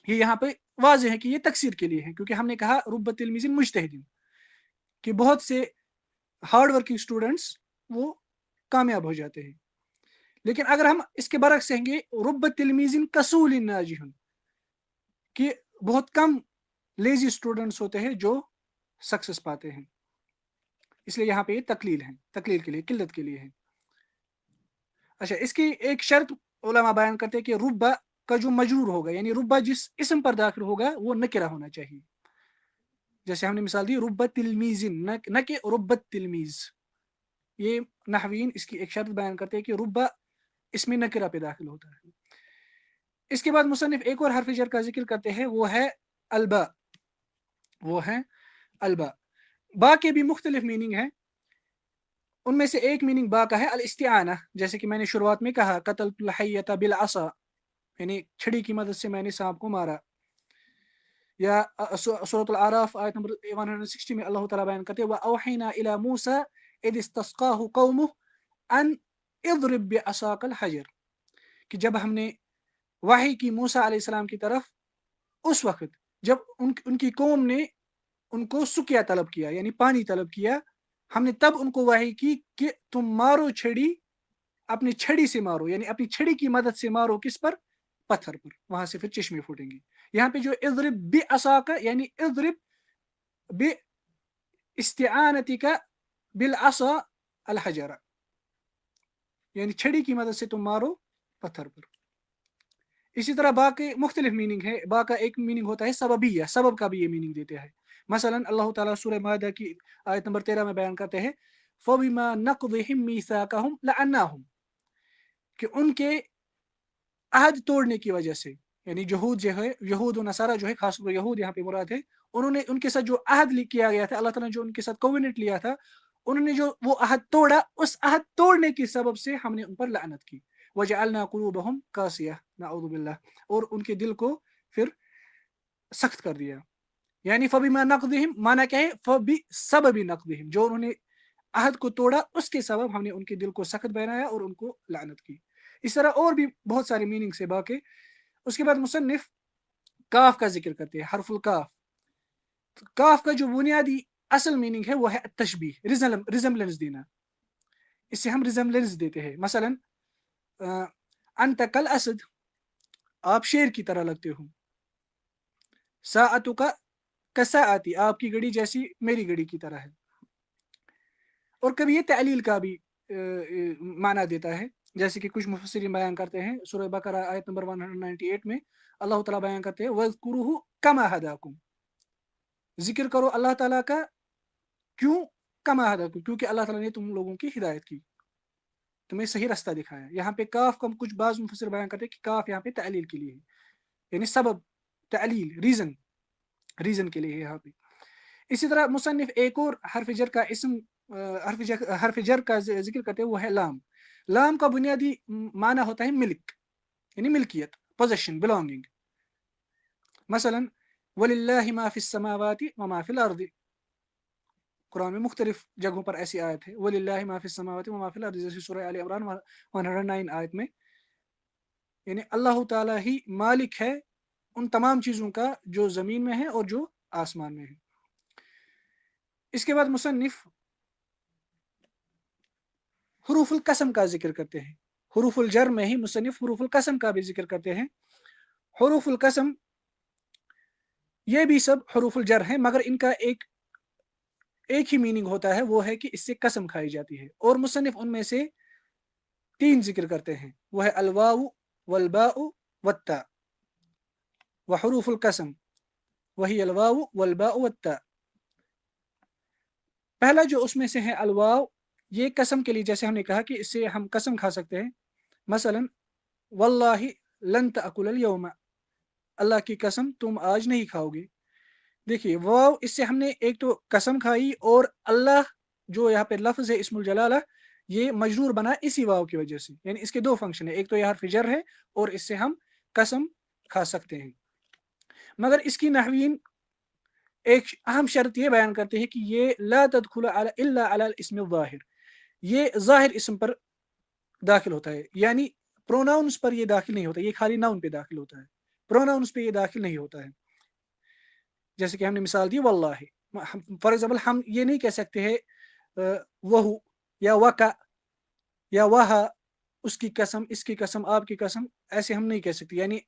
یہ یہاں پہ واضح ہے کہ یہ تکثیر کے لیے ہے، کیونکہ ہم نے کہا رب تلمیذ مجتہد کہ بہت سے ہارڈ ورکنگ اسٹوڈنٹس وہ کامیاب ہو جاتے ہیں. لیکن اگر ہم اس کے برعکس کہیں گے رب تلمیذ کسول ناجح، کہ بہت کم لیزی اسٹوڈنٹس ہوتے ہیں جو سکسس پاتے ہیں، اس لیے یہاں پہ یہ تقلیل ہے، تقلیل کے لیے، قلت کے لیے ہے. اچھا، اس کی ایک شرط علماء بیان کرتے ہیں کہ ربا کا جو مجرور ہوگا، یعنی ربا جس اسم پر داخل ہوگا وہ نکرہ ہونا چاہیے. جیسے ہم نے مثال دی رب تلمیذ، نہ کہ ربت تلمیذ. یہ نحوین اس کی ایک شرط بیان کرتے ہیں کہ ربا اس میں نکرہ پہ داخل ہوتا ہے. اس کے بعد مصنف ایک اور حرف جر کا ذکر کرتے ہیں وہ ہے البا. وہ ہے البا. با کے بھی مختلف میننگ ہیں، ان میں سے ایک میننگ با کا ہے الاستعانہ، جیسے کہ میں نے شروعات میں کہا قتلت الحیۃ بالعصا، یعنی چھڑی کی مدد سے میں نے سانپ کو مارا. یا سورۃ الاعراف آیت نمبر 160 میں اللہ تعالیٰ بیان کرتے ہیں وَأَوْحَيْنَا إِلَى مُوسَىٰ إِذِ اسْتَسْقَاهُ قَوْمُهُ أَنْ اضرب بعصاک الحجر، کہ جب ہم نے وحی کی موسیٰ علیہ السلام کی طرف اس وقت جب ان کی قوم نے ان کو سکیا طلب کیا، یعنی پانی طلب کیا، ہم نے تب ان کو وحی کی کہ تم مارو چھڑی، اپنی چھڑی سے مارو، یعنی اپنی چھڑی کی مدد سے مارو، کس پر؟ پتھر پر، وہاں سے پھر چشمے پھوٹیں گے۔ یہاں پہ جو اضرب بعصاک، یعنی اضرب باستعانتک بالعصا الحجر، یعنی چھڑی کی مدد سے تم مارو پتھر پر۔ اسی طرح با کے مختلف میننگ ہے، با کا ایک میننگ ہوتا ہے سببیہ، سبب کا بھی یہ میننگ دیتے ہیں۔ مثلا اللہ تعالیٰ سورہ مائدہ کی آیت نمبر 13 میں بیان کرتے ہیں فَبِمَا نَقْضِهِمْ مِيثَاقَهُمْ لَعَنَّاهُمْ، کہ ان کے عہد توڑنے کی وجہ سے، یعنی یہود جو ہے، یہود و نصارہ جو ہے، خاص طور پر یہود یہاں پہ مراد ہے، انہوں نے ان کے ساتھ جو عہد کیا گیا تھا، اللہ تعالیٰ نے جو ان کے ساتھ کووننٹ لیا تھا، انہوں نے جو وہ عہد توڑا، اس عہد توڑنے کی سبب سے ہم نے ان پر لعنت کی۔ وَجَعَلْنَا قُلُوبَهُمْ قَاسِيَةً نَعُوذُ بِاللَّهِ، اور ان کے دل کو پھر سخت کر دیا۔ یعنی فَبِمَا نَقْضِهِمْ معنی کیا ہے؟ فَبِسَبَبِ نَقْضِهِمْ، جو انہوں نے عہد کو توڑا اس کے سبب ہم نے ان کے دل کو سخت بنایا اور ان کو لعنت کی۔ اس طرح اور بھی بہت سارے میننگ سے باقی۔ اس کے بعد مصنف کاف کا ذکر کرتے ہیں، حرف الکاف۔ کاف کا جو بنیادی اصل میننگ ہے وہ ہے تشبیہ، ریزمبلنس دینا، اس سے ہم ریزمبلنس دیتے ہیں۔ مثلا انت کالاسد، آپ شیر کی طرح لگتے ہو، ساعتک کساعتی، آپ کی گھڑی جیسی میری گھڑی کی طرح ہے۔ اور کبھی یہ تعلیل کا بھی معنی دیتا ہے، جیسے کہ کچھ مفسرین بیان کرتے ہیں سورہ بقرہ آیت نمبر 198 میں اللہ تعالیٰ بیان کرتے ہیں وَاذْكُرُوهُ كَمَا هَدَاكُمْ، ذکر کرو اللہ تعالیٰ کا، کیوں؟ کما هَدَاكُمْ، کیونکہ اللہ تعالیٰ نے تم لوگوں کی ہدایت کی، تمہیں صحیح رستہ دکھایا۔ یہاں پہ کاف کا کچھ بعض مفسر بیان کرتے ہیں کہ کاف یہاں پہ تعلیل کے لیے ہے، یعنی سبب، تعلیل، ریزن کے لیے ہے یہاں پہ۔ اسی طرح مصنف ایک اور حرف جر کا اسم، حرف جر کا ذکر کرتے ہیں، وہ ہے لام۔ لام کا بنیادی معنی ہوتا ہے ملک، یعنی ملکیت، پوزیشن، بلانگنگ۔ مثلا وَلِلَّهِ مَا فِي السَّمَاوَاتِ وَمَا فِي الْأَرْضِ، قرآن میں مختلف جگہوں پر ایسی آیت ہے وَلِلَّهِ مَا فِي السَّمَاوَاتِ وَمَا فِي الْأَرْضِ، جیسے سورہ آل عمران 109 آیت میں، یعنی اللہ تعالیٰ ہی مالک ہے ان تمام چیزوں کا جو زمین میں ہے اور جو آسمان میں ہے۔ اس کے بعد مصنف حروف القسم کا ذکر کرتے ہیں۔ حروف الجر میں ہی مصنف حروف القسم کا بھی ذکر کرتے ہیں۔ حروف القسم یہ بھی سب حروف الجر ہیں، مگر ان کا ایک ہی میننگ ہوتا ہے، وہ ہے کہ اس سے قسم کھائی جاتی ہے، اور مصنف ان میں سے 3 ذکر کرتے ہیں، وہ ہے الواو والباء والتاء۔ وحروف القسم وہی الواو والباء والتاء۔ پہلا جو اس میں سے ہے الواو، یہ قسم کے لیے، جیسے ہم نے کہا کہ اس سے ہم قسم کھا سکتے ہیں، مثلا واللہ لن تأکل اليوم، اللہ کی قسم تم آج نہیں کھاؤ گے۔ دیکھیے واو، اس سے ہم نے ایک تو قسم کھائی، اور اللہ جو یہاں پہ لفظ ہے اسم الجلالہ، یہ مجرور بنا اسی واو کی وجہ سے، یعنی اس کے 2 فنکشن ہیں، ایک تو یہ حرف جر ہے اور اس سے ہم قسم کھا سکتے ہیں۔ مگر اس کی نحوین ایک اہم شرط یہ بیان کرتے ہیں کہ یہ لا تدخل الا علی الاسم الظاہر، یہ ظاہر اسم پر داخل ہوتا ہے، یعنی پروناؤنس پر یہ داخل نہیں ہوتا، یہ خالی ناؤن پہ داخل ہوتا ہے، پروناؤنس پہ یہ داخل نہیں ہوتا ہے۔ جیسے کہ ہم نے مثال دی واللہ، فار ایگزامپل ہم یہ نہیں کہہ سکتے ہیں وہو یا وکا یا وہا، اس کی قسم، اس کی قسم، آپ کی قسم، ایسے ہم نہیں کہہ سکتے، یعنی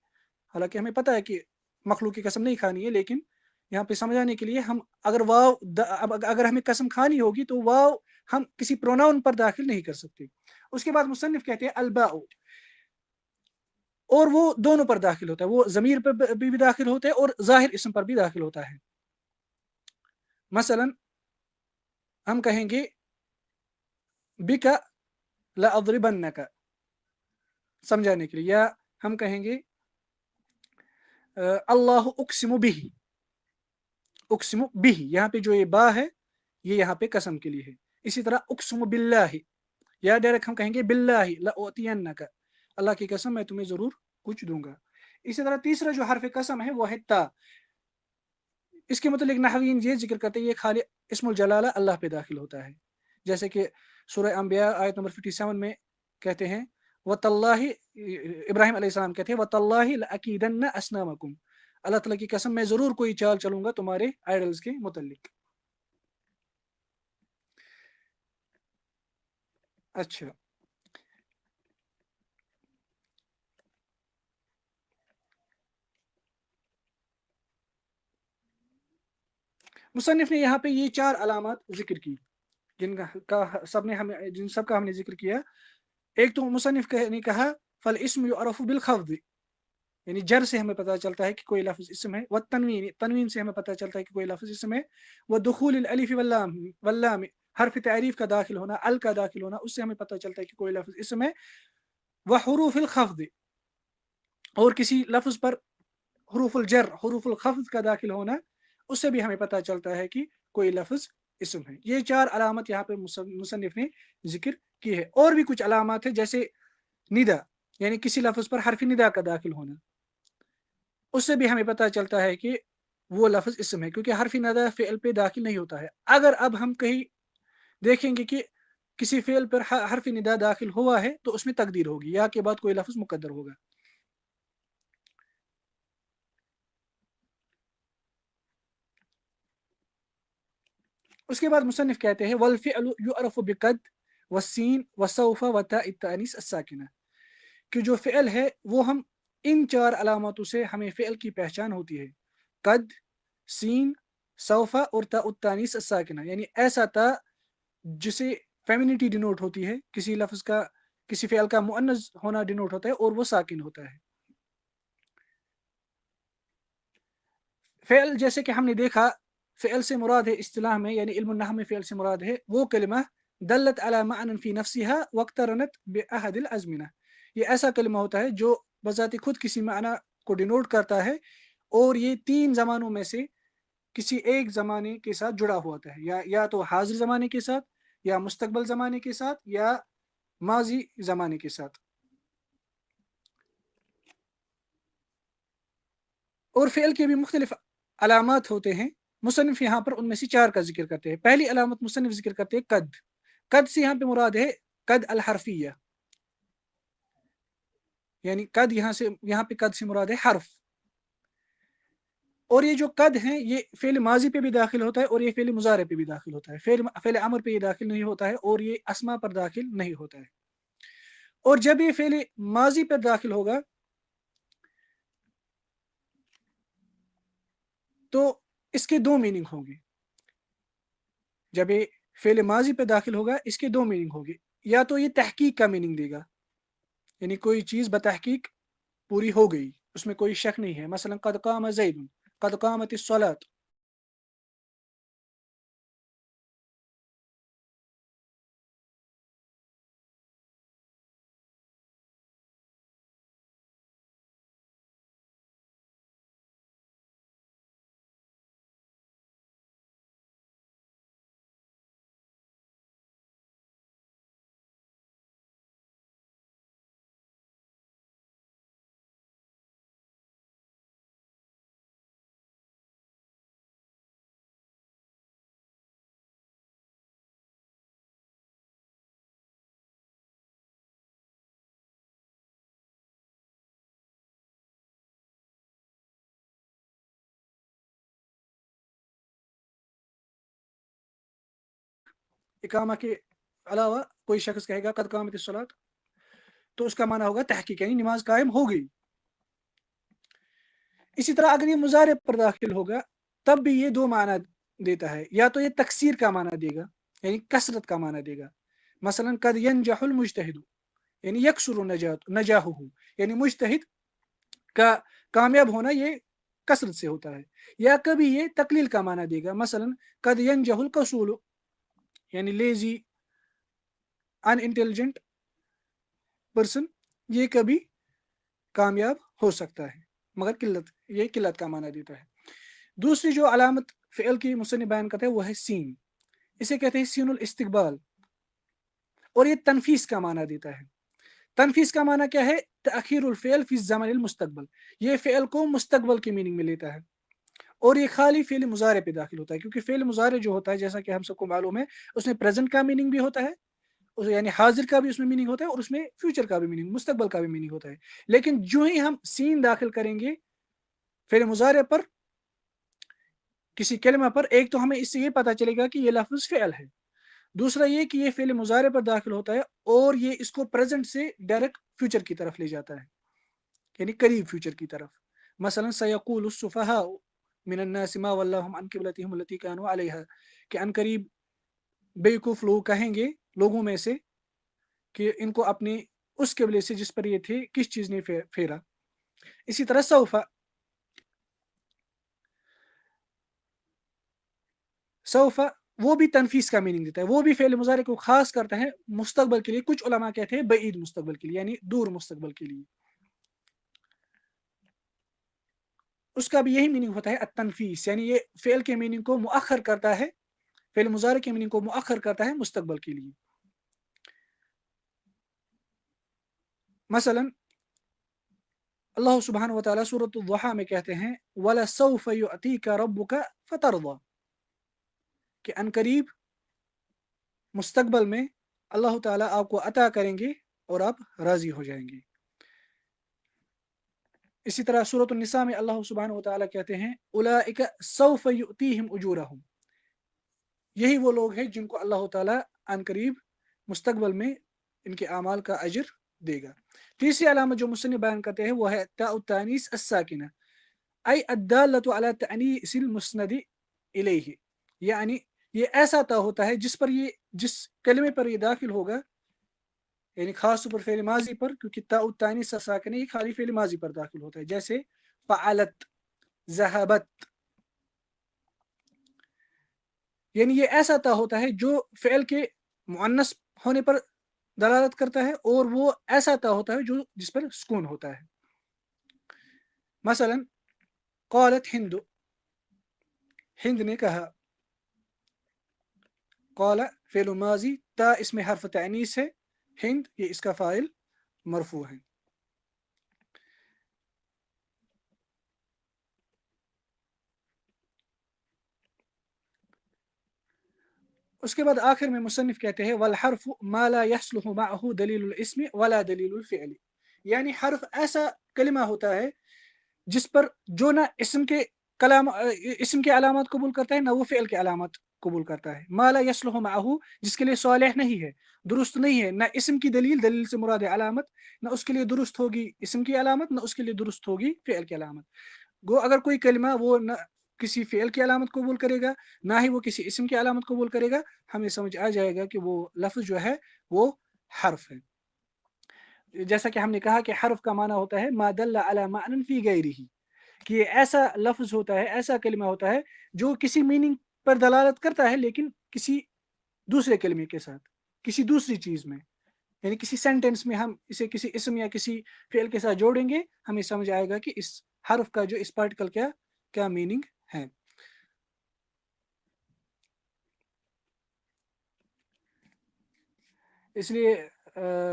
حالانکہ ہمیں پتہ ہے کہ مخلوق کی قسم نہیں کھانی ہے، لیکن یہاں پہ سمجھانے کے لیے ہم اگر واو اگر ہمیں قسم کھانی ہوگی تو واو ہم کسی پروناؤن پر داخل نہیں کر سکتے۔ اس کے بعد مصنف کہتے ہیں الباء، اور وہ دونوں پر داخل ہوتا ہے، وہ ضمیر پر بھی داخل ہوتا ہے اور ظاہر اسم پر بھی داخل ہوتا ہے۔ مثلا ہم کہیں گے بک لأضربنک، سمجھانے کے لیے، یا ہم کہیں گے اللہ اقسم بہ، اقسم بہ، یہاں پہ جو یہ با ہے یہ یہاں پہ قسم کے لیے ہے۔ اسی طرح اقسم باللہ، یا ڈائریکٹ ہم کہیں گے باللہ لأعطینک، اللہ کی قسم میں تمہیں ضرور کچھ دوں گا۔ اسی طرح تیسرا جو حرف قسم ہے وہ ہے تا، اس کے متعلق نحویین یہ ذکر کرتے ہیں یہ خالی اسم الجلالہ اللہ پہ داخل ہوتا ہے، جیسے کہ سورہ انبیاء آیت نمبر 57 میں کہتے ہیں وَتَاللَّهِ، ابراہیم علیہ السلام کہتے ہیں وَتَاللَّهِ لَأَكِيدَنَّ أَصْنَامَكُمْ، اللہ تعالیٰ کی قسم میں ضرور کوئی چال چلوں گا تمہارے آئیڈلز کے متعلق. اچھا، مصنف نے یہاں پہ یہ 4 علامات ذکر کی جن جن سب کا ہم نے ذکر کیا. ایک تو مصنف نے کہا فَالْإِسْمُ يُعْرَفُ بِالْخَفْضِ، یعنی جر سے ہمیں پتہ چلتا ہے کہ کوئی لفظ اسم ہے، والتنوین، تنوین سے ہمیں پتہ چلتا ہے کہ کوئی لفظ اسم ہے، ودخول الالف واللام، حرف تعریف کا داخل ہونا، ال کا داخل ہونا، اس سے ہمیں پتہ چلتا ہے کہ کوئی لفظ اسم ہے، وحروف الخفض، اور کسی لفظ پر حروف الجر، حروف الخفض کا داخل ہونا، اس سے بھی ہمیں پتہ چلتا ہے کہ کوئی لفظ اسم ہے. یہ 4 علامت یہاں پہ مصنف نے ذکر کی ہے. اور بھی کچھ علامات ہیں جیسے ندا، یعنی کسی لفظ پر حرف ندا کا داخل ہونا، اس سے بھی ہمیں پتہ چلتا ہے کہ وہ لفظ اسم ہے، کیونکہ حرف ندا فعل پہ داخل نہیں ہوتا ہے. اگر اب ہم کہیں دیکھیں گے کہ کسی فعل پر حرف ندا داخل ہوا ہے تو اس میں تقدیر ہوگی، یا کے بعد کوئی لفظ مقدر ہوگا. اس کے بعد مصنف کہتے ہیں والفعل یعرف بقد والسین وسوف وتاء التانیث الساکنہ، کہ جو فعل ہے وہ ہم ان 4 علاماتوں سے ہمیں فعل کی پہچان ہوتی ہے، قد، سین، سوف اور تاء التانیث الساکنہ، یعنی ایسا تا جسے فیمینٹی ڈینوٹ ہوتی ہے، کسی لفظ کا، کسی فعل کا مؤنث ہونا ڈینوٹ ہوتا ہے اور وہ ساکن ہوتا ہے. فعل جیسے کہ ہم نے دیکھا، فعل سے مراد ہے اصطلاح میں، یعنی علم النحو میں فعل سے مراد ہے وہ کلمہ دلت علی معنی فی نفسها واقترنت باحد الازمنہ، یہ ایسا کلمہ ہوتا ہے جو بذات خود کسی معنی کو ڈینوٹ کرتا ہے اور یہ 3 زمانوں میں سے کسی ایک زمانے کے ساتھ جڑا ہوا ہوتا ہے، یا تو حاضر زمانے کے ساتھ، یا مستقبل زمانے کے ساتھ، یا ماضی زمانے کے ساتھ. اور فعل کے بھی مختلف علامات ہوتے ہیں، مصنف یہاں پر ان میں سے 4 کا ذکر کرتے ہیں. پہلی علامت مصنف ذکر کرتے ہیں قد. قد سے یہاں پہ مراد ہے قد الحرفیہ، یعنی قد یہاں پہ قد سے مراد ہے حرف. اور یہ جو قد ہیں یہ فعل ماضی پہ بھی داخل ہوتا ہے اور یہ فعل مضارع پہ بھی داخل ہوتا ہے، فعل امر پہ یہ داخل نہیں ہوتا ہے اور یہ اسما پر داخل نہیں ہوتا ہے. اور جب یہ فعل ماضی پر داخل ہوگا تو اس کے 2 میننگ ہوں گے. جب یہ فعل ماضی پہ داخل ہوگا اس کے 2 میننگ ہوں گے، یا تو یہ تحقیق کا میننگ دے گا، یعنی کوئی چیز بتحقیق پوری ہو گئی، اس میں کوئی شک نہیں ہے، مثلا قد قام زید، قد قامت الصلاۃ. اقامہ کے علاوہ کوئی شخص کہے گا قد قامت الصلاۃ تو اس کا معنی ہوگا تحقیق، یعنی نماز قائم ہو گئی. اسی طرح اگر یہ مضارع پر داخل ہوگا تب بھی یہ 2 معنی دیتا ہے، یا تو یہ تکثیر کا معنی دے گا، یعنی کثرت کا معنی دے گا، مثلا قد ينجح المجتہد، یعنی یکثر نجاحہ، یعنی مجتہد کا کامیاب ہونا یہ کثرت سے ہوتا ہے. یا کبھی یہ تقلیل کا معنی دے گا، مثلا قد ينجح الکسول، یعنی لیزی، ان انٹیلیجنٹ پرسن، یہ کبھی کامیاب ہو سکتا ہے مگر یہ قلت کا معنی دیتا ہے. دوسری جو علامت فعل کی مصنف بیان کرتے ہیں وہ ہے سین، اسے کہتے ہیں سین الاستقبال، اور یہ تنفیس کا معنی دیتا ہے. تنفیس کا معنی کیا ہے؟ تاخیر الفعل فی الزمن المستقبل، یہ فعل کو مستقبل کے میننگ میں لیتا ہے اور یہ خالی فعل مضارع پہ داخل ہوتا ہے، کیونکہ فعل مضارع جو ہوتا ہے جیسا کہ ہم سب کو معلوم ہے اس میں پریزنٹ کا میننگ بھی ہوتا ہے یعنی حاضر کا بھی اس میں میننگ ہوتا ہے اور اس میں فیوچر کا بھی میننگ، مستقبل کا بھی میننگ ہوتا ہے. لیکن جو ہی ہم سین داخل کریں گے فعل مضارع پر، کسی کلمہ پر، ایک تو ہمیں اس سے یہ پتہ چلے گا کہ یہ لفظ فعل ہے، دوسرا یہ کہ یہ فعل مضارع پر داخل ہوتا ہے اور یہ اس کو پریزنٹ سے ڈائریکٹ فیوچر کی طرف لے جاتا ہے، یعنی قریب فیوچر کی طرف. مثلا سیقول السفہاء من الناس ما ولاهم عن قبلتهم التي كانوا عليها، کہ ان قریب بیوقوف لوگ کہیں گے لوگوں میں سے کہ ان کو اپنے اس قبلے سے جس پر یہ تھے کس چیز نے پھیرا. اسی طرح سوف وہ بھی تنفیس کا میننگ دیتا ہے، وہ بھی فعل مضارع کو خاص کرتا ہے مستقبل کے لیے. کچھ علماء کہتے ہیں بعید مستقبل کے لیے، یعنی دور مستقبل کے لیے. اس کا بھی یہی میننگ ہوتا ہے التنفیس، یعنی یہ فعل کے میننگ کو مؤخر کرتا ہے، فعل مضارع کے میننگ کو مؤخر کرتا ہے مستقبل کے لیے. مثلا اللہ سبحانہ وتعالی سورۃ الضحیٰ میں کہتے ہیں وَلَسَوْفَ يُعْتِيكَ رَبُّكَ فَتَرْضَى، کہ ان قریب مستقبل میں اللہ تعالیٰ آپ کو عطا کریں گے اور آپ راضی ہو جائیں گے. اسی طرح سورۃ النساء میں اللہ سبحانہ وتعالیٰ کہتے ہیں أُولَٰئِكَ سَوْفَ يُؤْتِيهِمْ أُجُورَهُمْ، یہی وہ لوگ ہیں جن کو اللہ تعالیٰ ان قریب مستقبل میں ان کے اعمال کا اجر دے گا. تیسری علامت جو مصنف بیان کرتے ہیں وہ ہے تاء التانیث الساکنہ، ای الدالة على تأنیث المسند الیہ، یعنی یہ ایسا تا ہوتا ہے جس کلمے پر یہ داخل ہوگا، یعنی خاص طور پر فعل ماضی پر، کیونکہ تاء التانیث الساکنہ یہ خالی فعل ماضی پر داخل ہوتا ہے، جیسے فعلت، ذہبت. یعنی یہ ایسا تا ہوتا ہے جو فعل کے مؤنث ہونے پر دلالت کرتا ہے، اور وہ ایسا تا ہوتا ہے جس پر سکون ہوتا ہے. مثلا قالت ہند، ہند نے کہا. قال فعل ماضی، تا اس میں حرف تعنیس ہے، ہند یہ اس کا فاعل مرفوع ہے. اس کے بعد آخر میں مصنف کہتے ہیں والحرف ما لا يصلح معه دلیل الاسم ولا دلیل الفعل، یعنی حرف ایسا کلمہ ہوتا ہے جس پر جو نہ اسم کے علامات قبول کرتا ہے، نہ وہ فعل کے علامات قبول کرتا ہے. ما لا يصلح معه جس کے لیے صالح نہیں ہے، درست نہیں ہے، نہ اسم کی دلیل سے مراد علامت، نہ اس کے لیے درست ہوگی اسم کی علامت، نہ اس کے لیے درست ہوگی فعل کی علامت. گو اگر کوئی کلمہ وہ نہ کسی فعل کی علامت قبول کرے گا، نہ ہی وہ کسی اسم کی علامت قبول کرے گا، ہمیں سمجھ آ جائے گا کہ وہ لفظ جو ہے وہ حرف ہے. جیسا کہ ہم نے کہا کہ حرف کا معنی ہوتا ہے ما دل علی معنی فی غیرہ، کہ یہ ایسا لفظ ہوتا ہے، ایسا کلمہ ہوتا ہے جو کسی میننگ پر دلالت کرتا ہے لیکن کسی دوسرے کلمے کے ساتھ، کسی دوسری چیز میں، یعنی کسی سینٹنس میں ہم اسے کسی اسم یا کسی فعل کے ساتھ جوڑیں گے، ہمیں سمجھ آئے گا کہ اس حرف کا جو اس پارٹیکل کیا میننگ ہے. اس لیے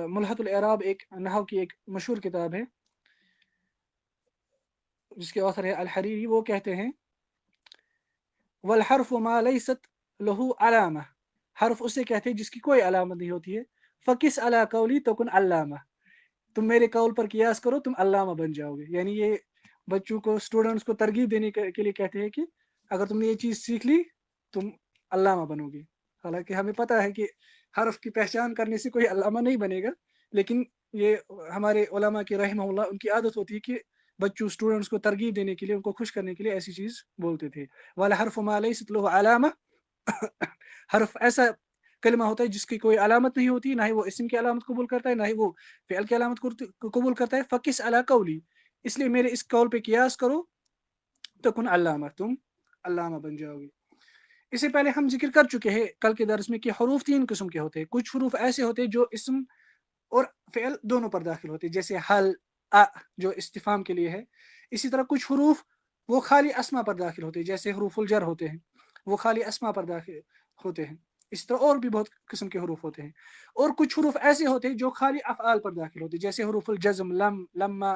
ملحت الاعراب ایک نحو کی ایک مشہور کتاب ہے جس کے آثر ہے الحریری، وہ کہتے ہیں والحرف ما لیست له علامہ، حرف اسے کہتے ہیں جس کی کوئی علامت نہیں ہوتی ہے. فکس علی قولی تکن علامہ، تم میرے قول پر قیاس کرو تم علامہ بن جاؤ گے. یعنی یہ بچوں کو، اسٹوڈنٹس کو ترغیب دینے کے لیے کہتے ہیں کہ اگر تم نے یہ چیز سیکھ لی تم علامہ بنو گے. حالانکہ ہمیں پتہ ہے کہ حرف کی پہچان کرنے سے کوئی علامہ نہیں بنے گا، لیکن یہ ہمارے علماء کی رحمہ اللہ ان کی عادت ہوتی ہے کہ بچوں اسٹوڈنٹس کو ترغیب دینے کے لیے، ان کو خوش کرنے کے لیے ایسی چیز بولتے تھے. والحرف ما لیست له علامہ، حرف ایسا کلمہ ہوتا ہے جس کی کوئی علامت نہیں ہوتی، نہ ہی وہ اسم کی علامت قبول کرتا ہے، نہ ہی وہ فعل کی علامت قبول کرتا ہے. فکس علی قولی، اس لیے میرے اس قول پہ قیاس کرو تکن علامہ، تم علامہ بن جاؤ گے. اس سے پہلے ہم ذکر کر چکے ہیں کل کے درس میں کہ حروف 3 قسم کے ہوتے ہیں. کچھ حروف ایسے ہوتے ہیں جو اسم اور فعل دونوں پر داخل ہوتے ہیں، جیسے حل، جو استفہام کے لیے ہے. اسی طرح کچھ حروف وہ خالی اسما پر داخل ہوتے ہیں، جیسے حروف الجر ہوتے ہیں، وہ خالی اسما پر داخل ہوتے ہیں. اس طرح اور بھی بہت قسم کے حروف ہوتے ہیں. اور کچھ حروف ایسے ہوتے ہیں جو خالی افعال پر داخل ہوتے ہیں، جیسے حروف الجزم، لم، لما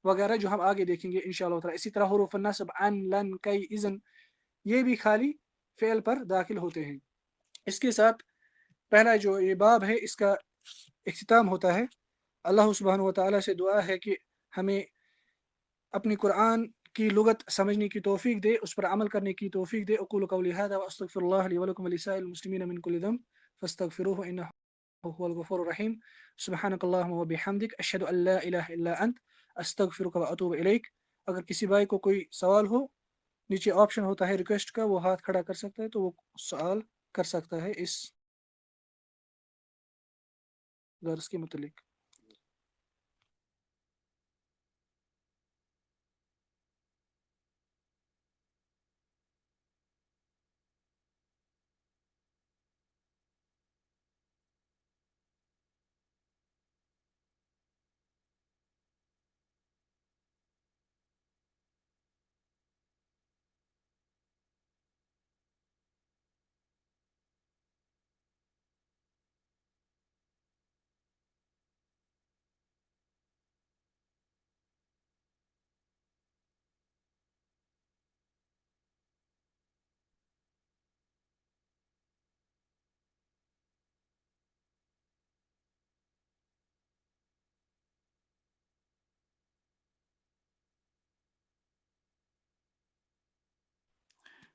وغیرہ، جو ہم آگے دیکھیں گے انشاءاللہ تعالی. اسی طرح حروف النصب، ان، لن، کی، اذن، یہ بھی خالی فعل پر داخل ہوتے ہیں. اس کے ساتھ پہلا جو یہ باب ہے اس کا اختتام ہوتا ہے۔ اللہ سبحانہ و تعالیٰ سے دعا ہے کہ ہمیں اپنی قرآن کی لغت سمجھنے کی توفیق دے، اس پر عمل کرنے کی توفیق دے۔ اقول قولی ھذا واستغفر اللہ لی ولکم ولسائر المسلمین من کل ذنب فاستغفروه انہ هو الغفور الرحیم۔ سبحانک اللہم و بحمدک، اشہد ان لا الہ الا انت، استغفرک و اتوب الیک۔ اگر کسی بھائی کو کوئی سوال ہو، نیچے آپشن ہوتا ہے ریکویسٹ کا، وہ ہاتھ کھڑا کر سکتا ہے تو وہ سوال کر سکتا ہے اس درس کے متعلق۔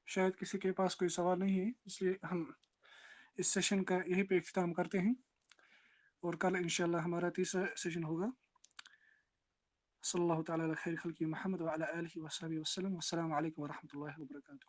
شاید کسی کے پاس کوئی سوال نہیں ہے، اس لیے ہم اس سیشن کا یہیں پہ اختتام کرتے ہیں، اور کل انشاءاللہ ہمارا تیسرا سیشن ہوگا۔ صلی اللہ تعالیٰ علی خیر خلقی محمد وعلی آلہ وصحبہ وسلم، والسلام علیکم ورحمۃ اللہ وبرکاتہ۔